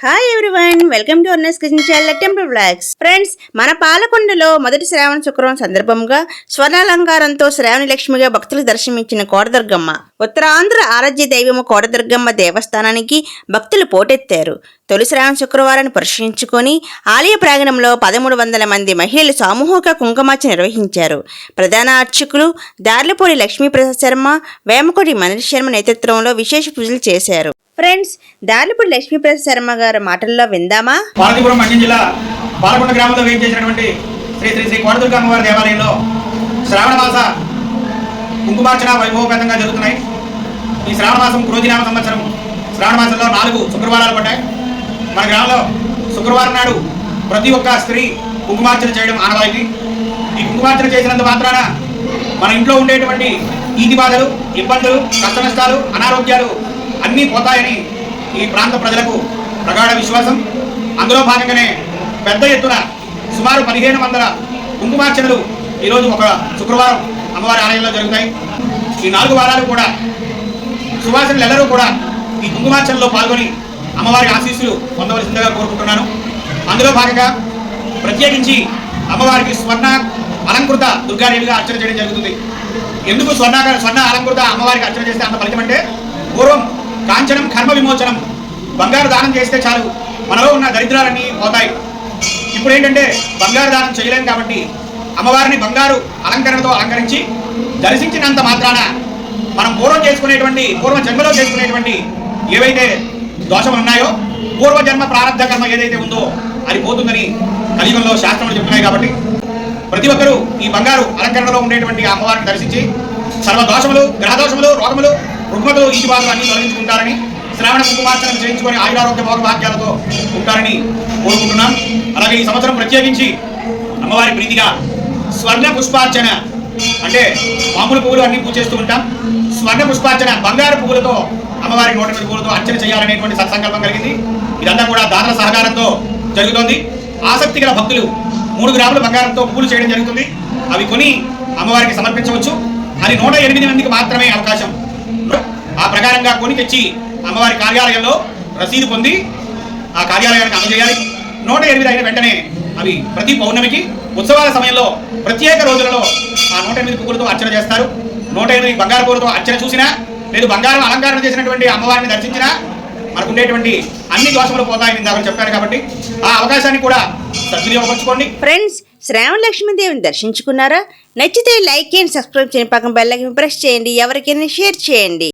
Hi everyone, welcome to Arnas kitchen channel temple vlogs. Friends, మన పాలకొండలో మొదటి శ్రావణ శుక్రవారం సందర్భంగా స్వర్ణాలంకారంతో శ్రావణి లక్ష్మిగా భక్తులకు దర్శనమిచ్చిన కోటదుర్గమ్మ, ఉత్తరాంధ్ర ఆరాధ్య దైవము కోటదుర్గమ్మ దేవస్థానానికి భక్తులు పోటెత్తారు. తొలి శ్రావణ శుక్రవారాన్ని పురస్కరించుకొని ఆలయ ప్రాంగణంలో 1300 మంది మహిళలు సామూహిక కుంకుమార్చన నిర్వహించారు. ప్రధాన అర్చకులు దార్లపూడి లక్ష్మీప్రసాద్ శర్మ, వేమకోటి మనీష్ శర్మ నేతృత్వంలో విశేష పూజలు చేశారు. ఫ్రెండ్స్, దార్లపూడి లక్ష్మీప్రసాద్ శర్మ గారి మాటల్లో విందామా. పార్వతీపురం మండ్యం జిల్లా పాలకొండ గ్రామంలో వేయించేసినటువంటి శ్రీ శ్రీ శ్రీ కోటదుర్గ అమ్మవారి దేవాలయంలో శ్రావణ మాస కుంకుమార్చన వైభవపేతంగా జరుగుతున్నాయి. ఈ శ్రావణ మాసం క్రోధినామ సంవత్సరం శ్రావణ మాసంలో 4 శుక్రవారాలు పడ్డాయి. మన గ్రామంలో శుక్రవారం నాడు ప్రతి ఒక్క స్త్రీ కుంకుమార్చన చేయడం ఆనవాయితీ. ఈ కుంకుమార్చన చేసినంత మాత్రాన మన ఇంట్లో ఉండేటువంటి ఈతి బాధలు, ఇబ్బందులు, కష్ట నష్టాలు, అనారోగ్యాలు అన్నీ పోతాయని ఈ ప్రాంత ప్రజలకు ప్రగాఢ విశ్వాసం. అందులో భాగంగానే పెద్ద ఎత్తున సుమారు 1500 కుంకుమార్చనలు ఈరోజు ఒక శుక్రవారం అమ్మవారి ఆలయంలో జరుగుతాయి. ఈ 4 వారాలు కూడా సువాసనలు ఎల్లరూ కూడా ఈ కుంకుమార్చనలో పాల్గొని అమ్మవారి ఆశీస్సులు పొందవలసిందిగా కోరుకుంటున్నాను. అందులో భాగంగా ప్రత్యేకించి అమ్మవారికి స్వర్ణ అలంకృత దుర్గాదేవిగా అర్చన చేయడం జరుగుతుంది. ఎందుకు స్వర్ణ అలంకృత అమ్మవారికి అర్చన చేస్తే అంత ఫలితం అంటే, పూర్వం కాంచనం కర్మ విమోచనం, బంగారు దానం చేస్తే చాలు మనలో ఉన్న దరిద్రాలన్నీ పోతాయి. ఇప్పుడు ఏంటంటే బంగారు దానం చేయలేము కాబట్టి అమ్మవారిని బంగారు అలంకరణతో అలంకరించి దర్శించినంత మాత్రాన మనం పూర్వ జన్మలో చేసుకునేటువంటి ఏవైతే దోషములు ఉన్నాయో, పూర్వజన్మ ప్రారంభ కర్మ ఏదైతే ఉందో అది పోతుందని కలియుగంలో శాస్త్రములు చెప్తున్నాయి. కాబట్టి ప్రతి ఒక్కరూ ఈ బంగారు అలంకరణలో ఉండేటువంటి అమ్మవారిని దర్శించి సర్వదోషములు, గ్రహదోషములు, రోగములు, రుగ్మతులు, ఈటి బాధలు అన్ని తొలగించుకుంటారని, శ్రావణ కుంకుమార్చన చేయించుకొని ఆయురారోగ్య భోగభాగ్యాలతో ఉంటారని కోరుకుంటున్నాం. అలాగే ఈ సంవత్సరం ప్రత్యేకించి అమ్మవారి ప్రీతిగా స్వర్ణ పుష్పార్చన, అంటే మామూలు పువ్వులు అన్ని పూజ చేస్తూ ఉంటాం. స్వర్ణ పుష్పార్చన బంగారు పువ్వులతో అమ్మవారి 108 పువ్వులతో అర్చన చేయాలనేటువంటి సత్సంకల్పం కలిగింది. ఇదంతా కూడా దాతల సహకారంతో జరుగుతోంది. ఆసక్తి గల భక్తులు 3 గ్రాముల బంగారంతో పువ్వులు చేయడం జరుగుతుంది. అవి కొని అమ్మవారికి సమర్పించవచ్చు. అది 108 మందికి మాత్రమే అవకాశం. ఆ ప్రకారంగా కొని తెచ్చి అమ్మవారి కార్యాలయంలో రసీదు పొంది ఆ కార్యాలయానికి అందజేయాలి. 108 అయిన వెంటనే అవి ప్రతి పౌర్ణమికి, ఉత్సవాల సమయంలో, ప్రత్యేక రోజులలో ఆ 108 పువ్వులతో అర్చన చేస్తారు. 108 బంగారు పువ్వులతో అర్చన చూసినా, లేదు బంగారం అలంకరణ చేసినటువంటి అమ్మవారిని దర్శించినా మనకు ఉండేటువంటి అన్ని దోషములు పోతాయని ఇందాక చెప్పారు. కాబట్టి ఆ అవకాశాన్ని కూడా సద్వినియోగపరచుకోండి. ఫ్రెండ్స్, శ్రావణ లక్ష్మీదేవిని దర్శించుకున్నారా? నచ్చితే లైక్ చేయండి, సబ్స్క్రైబ్ చేయండి, పక్కన బెల్ ఐకాన్ ప్రెస్ చేయండి, ఎవరికైనా షేర్ చేయండి.